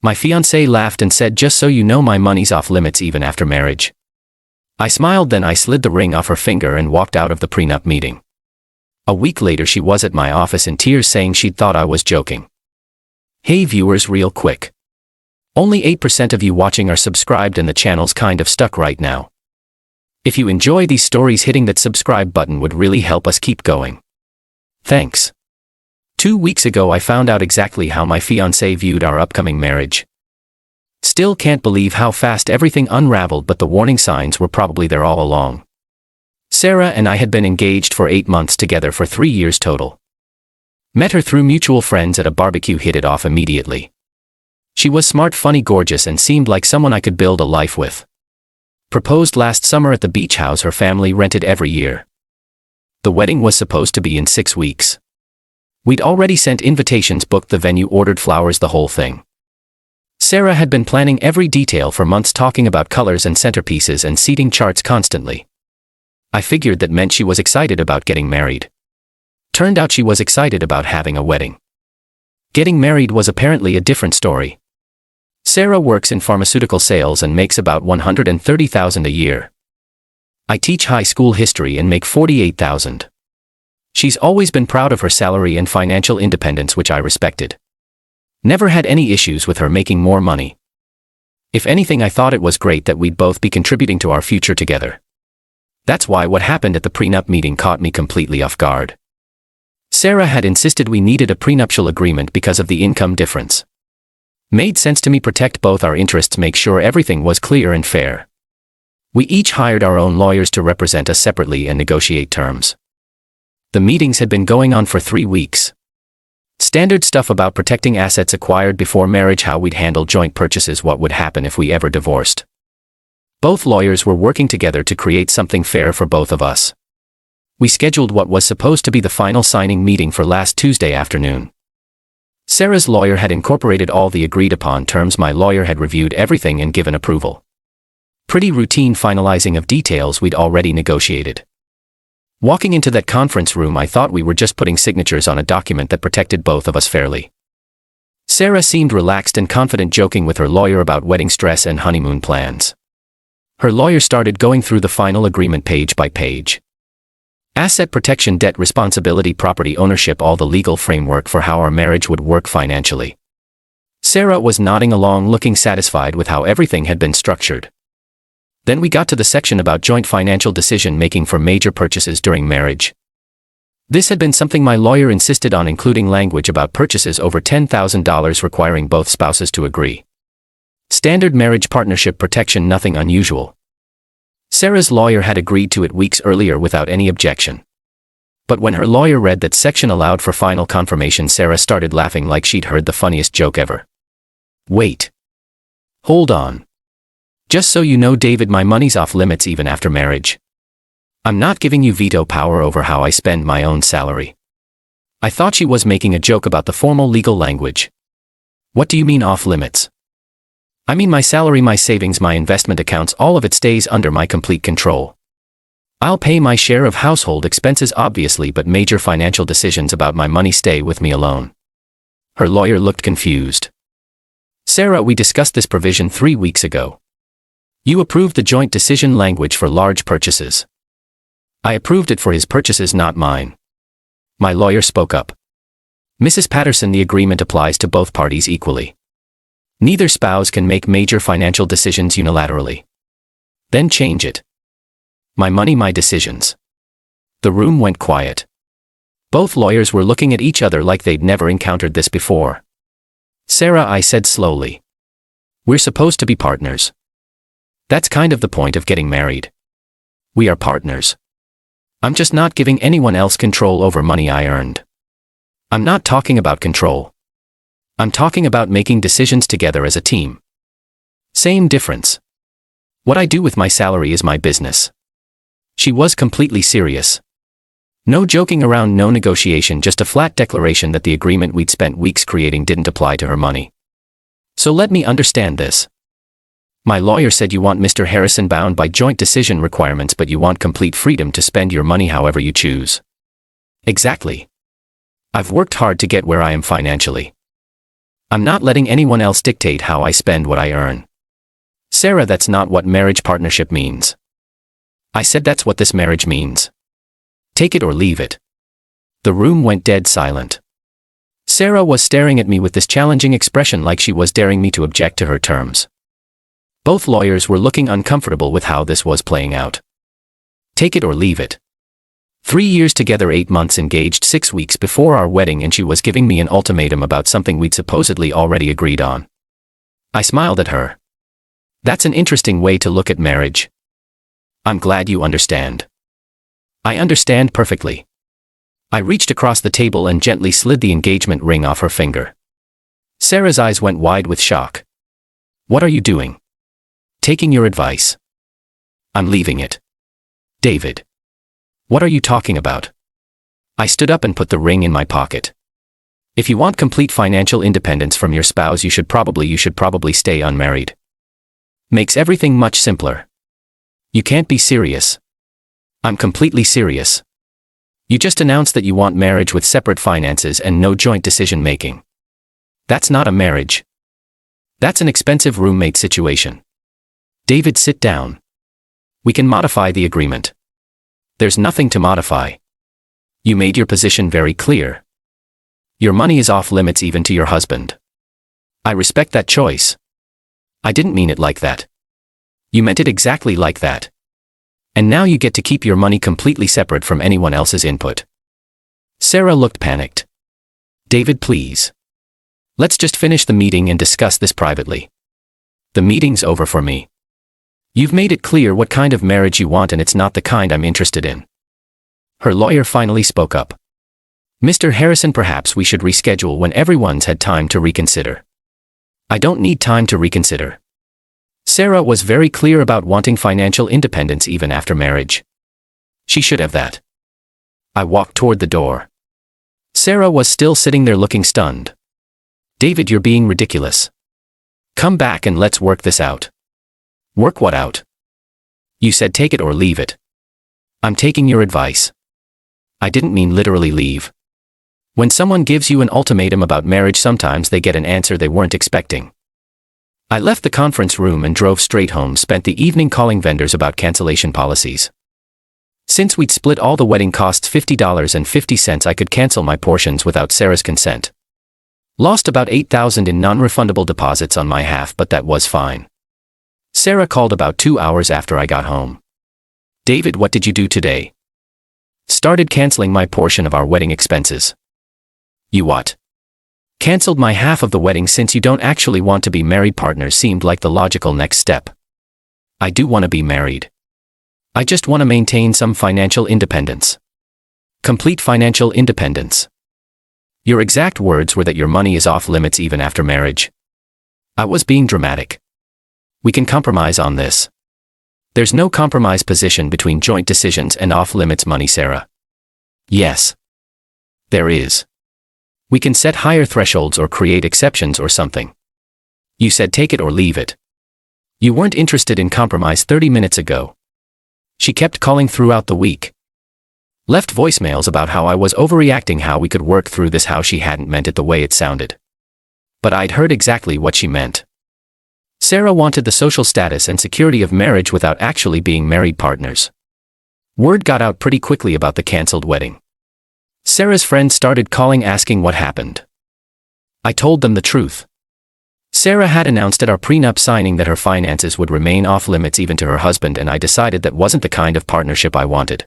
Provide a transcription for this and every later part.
My fiancée laughed and said, "Just so you know, my money's off limits even after marriage." I smiled, then I slid the ring off her finger and walked out of the prenup meeting. A week later she was at my office in tears saying she'd thought I was joking. Hey viewers, real quick. Only 8% of you watching are subscribed and the channel's kind of stuck right now. If you enjoy these stories, hitting that subscribe button would really help us keep going. Thanks. 2 weeks ago I found out exactly how my fiancé viewed our upcoming marriage. Still can't believe how fast everything unraveled, but the warning signs were probably there all along. Sarah and I had been engaged for 8 months, together for 3 years total. Met her through mutual friends at a barbecue, hit it off immediately. She was smart, funny, gorgeous, and seemed like someone I could build a life with. Proposed last summer at the beach house her family rented every year. The wedding was supposed to be in 6 weeks. We'd already sent invitations, booked the venue, ordered flowers, the whole thing. Sarah had been planning every detail for months, talking about colors and centerpieces and seating charts constantly. I figured that meant she was excited about getting married. Turned out she was excited about having a wedding. Getting married was apparently a different story. Sarah works in pharmaceutical sales and makes about $130,000 a year. I teach high school history and make $48,000. She's always been proud of her salary and financial independence, which I respected. Never had any issues with her making more money. If anything, I thought it was great that we'd both be contributing to our future together. That's why what happened at the prenup meeting caught me completely off guard. Sarah had insisted we needed a prenuptial agreement because of the income difference. Made sense to me, protect both our interests, make sure everything was clear and fair. We each hired our own lawyers to represent us separately and negotiate terms. The meetings had been going on for 3 weeks. Standard stuff about protecting assets acquired before marriage, how we'd handle joint purchases, what would happen if we ever divorced. Both lawyers were working together to create something fair for both of us. We scheduled what was supposed to be the final signing meeting for last Tuesday afternoon. Sarah's lawyer had incorporated all the agreed upon terms. My lawyer had reviewed everything and given approval. Pretty routine finalizing of details we'd already negotiated. Walking into that conference room, I thought we were just putting signatures on a document that protected both of us fairly. Sarah seemed relaxed and confident, joking with her lawyer about wedding stress and honeymoon plans. Her lawyer started going through the final agreement page by page. Asset protection, debt responsibility, property ownership, all the legal framework for how our marriage would work financially. Sarah was nodding along, looking satisfied with how everything had been structured. Then we got to the section about joint financial decision-making for major purchases during marriage. This had been something my lawyer insisted on, including language about purchases over $10,000 requiring both spouses to agree. Standard marriage partnership protection, nothing unusual. Sarah's lawyer had agreed to it weeks earlier without any objection. But when her lawyer read that section allowed for final confirmation, Sarah started laughing like she'd heard the funniest joke ever. Wait. Hold on. Just so you know, David, my money's off limits even after marriage. I'm not giving you veto power over how I spend my own salary. I thought she was making a joke about the formal legal language. What do you mean off limits? I mean my salary, my savings, my investment accounts, all of it stays under my complete control. I'll pay my share of household expenses, obviously, but major financial decisions about my money stay with me alone. Her lawyer looked confused. Sarah, we discussed this provision 3 weeks ago. You approved the joint decision language for large purchases. I approved it for his purchases, not mine. My lawyer spoke up. Mrs. Patterson, the agreement applies to both parties equally. Neither spouse can make major financial decisions unilaterally. Then change it. My money, my decisions. The room went quiet. Both lawyers were looking at each other like they'd never encountered this before. Sarah, I said slowly. We're supposed to be partners. That's kind of the point of getting married. We are partners. I'm just not giving anyone else control over money I earned. I'm not talking about control. I'm talking about making decisions together as a team. Same difference. What I do with my salary is my business. She was completely serious. No joking around, no negotiation, just a flat declaration that the agreement we'd spent weeks creating didn't apply to her money. So let me understand this. My lawyer said you want Mr. Harrison bound by joint decision requirements, but you want complete freedom to spend your money however you choose. Exactly. I've worked hard to get where I am financially. I'm not letting anyone else dictate how I spend what I earn. Sarah, that's not what marriage partnership means. I said that's what this marriage means. Take it or leave it. The room went dead silent. Sarah was staring at me with this challenging expression like she was daring me to object to her terms. Both lawyers were looking uncomfortable with how this was playing out. Take it or leave it. 3 years together, 8 months engaged, 6 weeks before our wedding, and she was giving me an ultimatum about something we'd supposedly already agreed on. I smiled at her. That's an interesting way to look at marriage. I'm glad you understand. I understand perfectly. I reached across the table and gently slid the engagement ring off her finger. Sarah's eyes went wide with shock. What are you doing? Taking your advice. I'm leaving it. David. What are you talking about? I stood up and put the ring in my pocket. If you want complete financial independence from your spouse, you should probably stay unmarried. Makes everything much simpler. You can't be serious. I'm completely serious. You just announced that you want marriage with separate finances and no joint decision making. That's not a marriage. That's an expensive roommate situation. David, sit down. We can modify the agreement. There's nothing to modify. You made your position very clear. Your money is off limits even to your husband. I respect that choice. I didn't mean it like that. You meant it exactly like that. And now you get to keep your money completely separate from anyone else's input. Sarah looked panicked. David, please. Let's just finish the meeting and discuss this privately. The meeting's over for me. You've made it clear what kind of marriage you want, and it's not the kind I'm interested in. Her lawyer finally spoke up. Mr. Harrison, perhaps we should reschedule when everyone's had time to reconsider. I don't need time to reconsider. Sarah was very clear about wanting financial independence even after marriage. She should have that. I walked toward the door. Sarah was still sitting there looking stunned. David, you're being ridiculous. Come back and let's work this out. Work what out? You said take it or leave it. I'm taking your advice. I didn't mean literally leave. When someone gives you an ultimatum about marriage, sometimes they get an answer they weren't expecting. I left the conference room and drove straight home, spent the evening calling vendors about cancellation policies. Since we'd split all the wedding costs $50.50, I could cancel my portions without Sarah's consent. Lost about $8,000 in non-refundable deposits on my half, but that was fine. Sarah called about 2 hours after I got home. David, what did you do today? Started canceling my portion of our wedding expenses. You what? Cancelled my half of the wedding. Since you don't actually want to be married partners, seemed like the logical next step. I do want to be married. I just want to maintain some financial independence. Complete financial independence. Your exact words were that your money is off limits even after marriage. I was being dramatic. We can compromise on this. There's no compromise position between joint decisions and off-limits money, Sarah. Yes. There is. We can set higher thresholds or create exceptions or something. You said take it or leave it. You weren't interested in compromise 30 minutes ago. She kept calling throughout the week. Left voicemails about how I was overreacting, how we could work through this, how she hadn't meant it the way it sounded. But I'd heard exactly what she meant. Sarah wanted the social status and security of marriage without actually being married partners. Word got out pretty quickly about the cancelled wedding. Sarah's friends started calling asking what happened. I told them the truth. Sarah had announced at our prenup signing that her finances would remain off limits even to her husband, and I decided that wasn't the kind of partnership I wanted.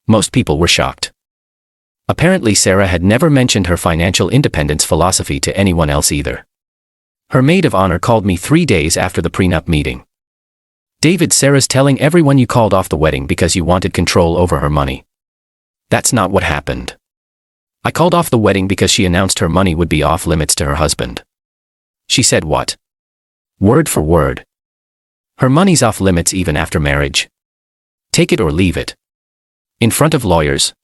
Most people were shocked. Apparently Sarah had never mentioned her financial independence philosophy to anyone else either. Her maid of honor called me 3 days after the prenup meeting. David, Sarah's telling everyone you called off the wedding because you wanted control over her money. That's not what happened. I called off the wedding because she announced her money would be off limits to her husband. She said what? Word for word. Her money's off limits even after marriage. Take it or leave it. In front of lawyers.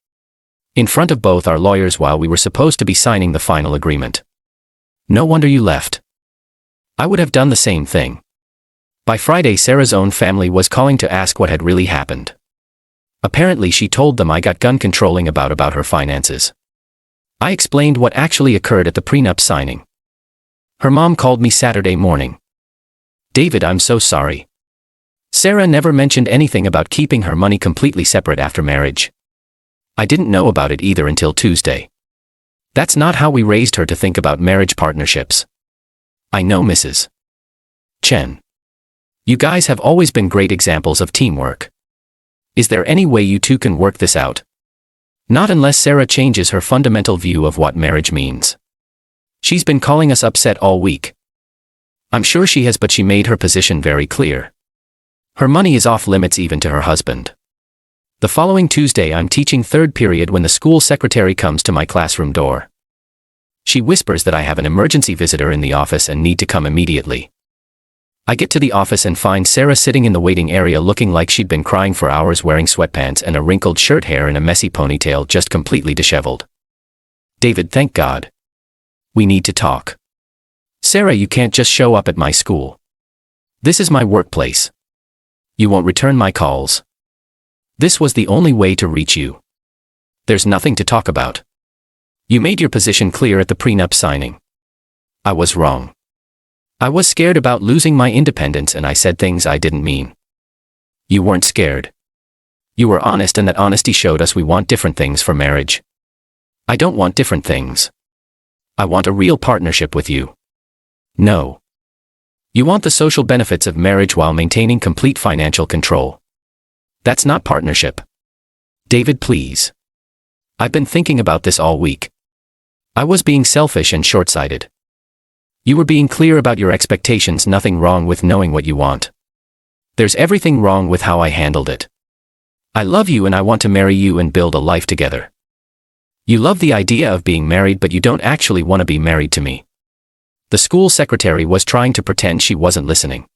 In front of both our lawyers while we were supposed to be signing the final agreement. No wonder you left. I would have done the same thing. By Friday, Sarah's own family was calling to ask what had really happened. Apparently she told them I got gun controlling about her finances. I explained what actually occurred at the prenup signing. Her mom called me Saturday morning. David, I'm so sorry. Sarah never mentioned anything about keeping her money completely separate after marriage. I didn't know about it either until Tuesday. That's not how we raised her to think about marriage partnerships. I know, Mrs. Chen. You guys have always been great examples of teamwork. Is there any way you two can work this out? Not unless Sarah changes her fundamental view of what marriage means. She's been calling us upset all week. I'm sure she has, but she made her position very clear. Her money is off limits even to her husband. The following Tuesday I'm teaching third period when the school secretary comes to my classroom door. She whispers that I have an emergency visitor in the office and need to come immediately. I get to the office and find Sarah sitting in the waiting area looking like she'd been crying for hours, wearing sweatpants and a wrinkled shirt, hair in a messy ponytail, just completely disheveled. David, thank God. We need to talk. Sarah, you can't just show up at my school. This is my workplace. You won't return my calls. This was the only way to reach you. There's nothing to talk about. You made your position clear at the prenup signing. I was wrong. I was scared about losing my independence and I said things I didn't mean. You weren't scared. You were honest, and that honesty showed us we want different things for marriage. I don't want different things. I want a real partnership with you. No. You want the social benefits of marriage while maintaining complete financial control. That's not partnership. David, please. I've been thinking about this all week. I was being selfish and short-sighted. You were being clear about your expectations. Nothing wrong with knowing what you want. There's everything wrong with how I handled it. I love you and I want to marry you and build a life together. You love the idea of being married, but you don't actually want to be married to me. The school secretary was trying to pretend she wasn't listening.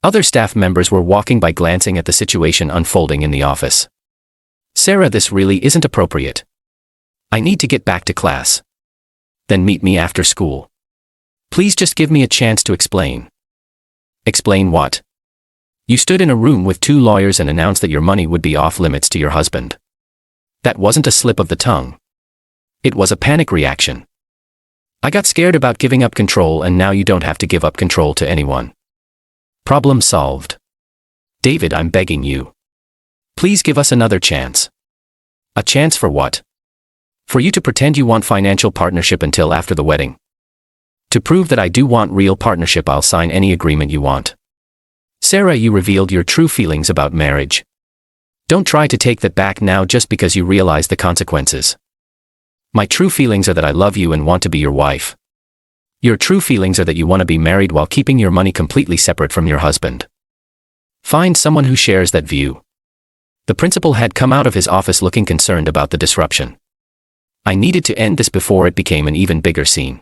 Other staff members were walking by, glancing at the situation unfolding in the office. Sarah, this really isn't appropriate. I need to get back to class. Then meet me after school. Please just give me a chance to explain. Explain what? You stood in a room with two lawyers and announced that your money would be off limits to your husband. That wasn't a slip of the tongue. It was a panic reaction. I got scared about giving up control, and now you don't have to give up control to anyone. Problem solved. David, I'm begging you. Please give us another chance. A chance for what? For you to pretend you want financial partnership until after the wedding. To prove that I do want real partnership, I'll sign any agreement you want. Sarah, you revealed your true feelings about marriage. Don't try to take that back now just because you realize the consequences. My true feelings are that I love you and want to be your wife. Your true feelings are that you want to be married while keeping your money completely separate from your husband. Find someone who shares that view. The principal had come out of his office looking concerned about the disruption. I needed to end this before it became an even bigger scene.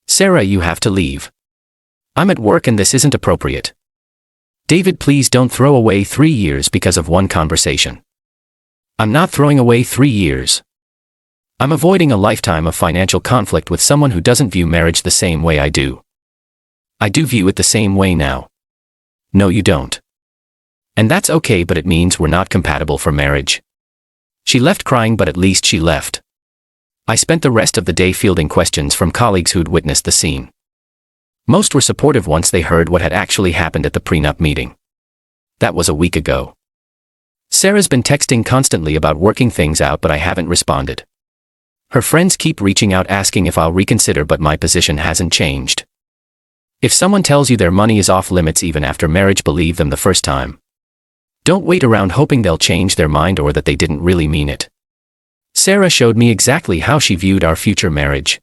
Sarah, you have to leave. I'm at work and this isn't appropriate. David, please don't throw away 3 years because of one conversation. I'm not throwing away 3 years. I'm avoiding a lifetime of financial conflict with someone who doesn't view marriage the same way I do. I do view it the same way now. No, you don't. And that's okay, but it means we're not compatible for marriage. She left crying, but at least she left. I spent the rest of the day fielding questions from colleagues who'd witnessed the scene. Most were supportive once they heard what had actually happened at the prenup meeting. That was a week ago. Sarah's been texting constantly about working things out, but I haven't responded. Her friends keep reaching out asking if I'll reconsider, but my position hasn't changed. If someone tells you their money is off limits even after marriage, believe them the first time. Don't wait around hoping they'll change their mind or that they didn't really mean it. Sarah showed me exactly how she viewed our future marriage.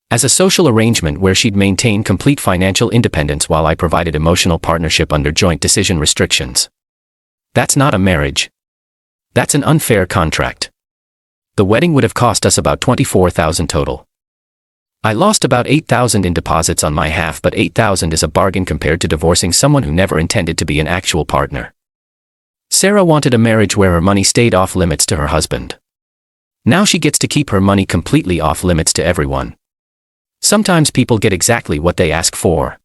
As a social arrangement where she'd maintain complete financial independence while I provided emotional partnership under joint decision restrictions. That's not a marriage. That's an unfair contract. The wedding would have cost us about $24,000 total. I lost about $8,000 in deposits on my half, but $8,000 is a bargain compared to divorcing someone who never intended to be an actual partner. Sarah wanted a marriage where her money stayed off limits to her husband. Now she gets to keep her money completely off limits to everyone. Sometimes people get exactly what they ask for.